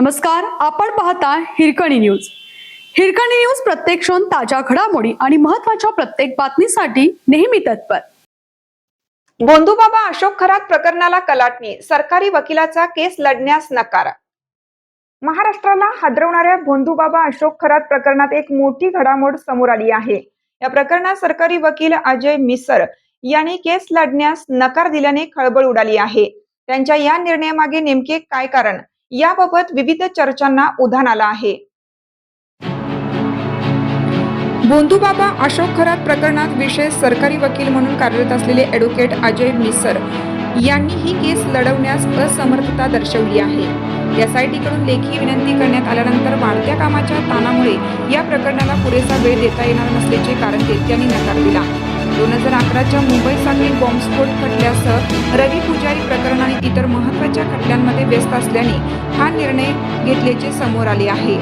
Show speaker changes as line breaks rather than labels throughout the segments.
नमस्कार, आपण पाहता हिरकणी न्यूज। हिरकणी न्यूज प्रत्येक क्षण ताज्या घडामोडी आणि महत्त्वाच्या प्रत्येक बातमीसाठी नेहमी तत्पर।
गोंधूबाबा अशोक खरात प्रकरणाला कलाटणी, सरकारी वकिलाचा केस लढण्यास नकार। महाराष्ट्राला हादरवणाऱ्या गोंधूबाबा अशोक खरात प्रकरणात एक मोठी घडामोड समोर आली आहे। या प्रकरणात सरकारी वकील अजय मिसर यांनी केस लढण्यास नकार दिल्याने खळबळ उडाली आहे। त्यांच्या या निर्णयामागे नेमके काय कारण, याबाबत विविध चर्चांना उधाण आलं आहे। गोंधूबाबा अशोक खरात प्रकरणात विशेष सरकारी वकील म्हणून कार्यरत असलेले ॲडव्होकेट अजय मिसर यांनी ही केस लढवण्यास असमर्थता दर्शवली आहे। एसआयटीकडून लेखी विनंती करण्यात आल्यानंतर वाढत्या कामाच्या ताणामुळे या प्रकरणाला पुरेसा वेळ देता येणार नसल्याचे कारण देत त्यांनी नकार दिला। 2011च्या मुंबई साखळी बॉम्बस्फोट खटल्यासह रवी पुजारी प्रकरण आणि इतर महत्त्वाच्या खटल्यांमध्ये व्यस्त असल्याने हा निर्णय घेतल्याचे समोर आले आहे।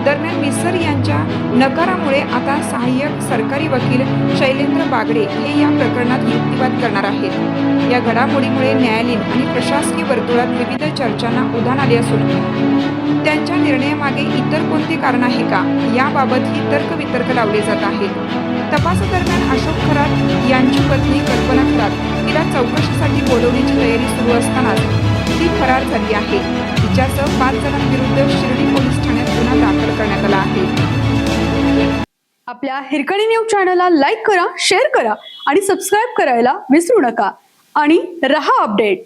दरम्यान मिसर यांच्या नकारामुळे आता सहाय्यक सरकारी वकील शैलेंद्र बागडे हे या प्रकरणात युक्तिवाद करणार आहेत। या घडामोडीमुळे न्यायालयीन आणि प्रशासकीय वर्तुळात विविध चर्चांना उधाण आले असून त्यांच्या निर्णयामागे इतर कोणते कारण आहे का, याबाबतही तर्कवितर्क लावले जात आहेत। तपासादरम्यान अशोक खरात यांची पत्नी कल्पना खरात तिला चौकशीसाठी बोलवण्याची तयारी सुरू असतानाच ती फरार झाली आहे। तिच्यासह 5 जणांविरुद्ध शिर्डी पोलीस ठाण्यात गुन्हा दाखल करण्यात आला आहे।
आपल्या हिरकणी न्यूज चॅनलला लाईक करा, शेअर करा आणि सबस्क्राइब करायला विसरू नका आणि रहा अपडेट।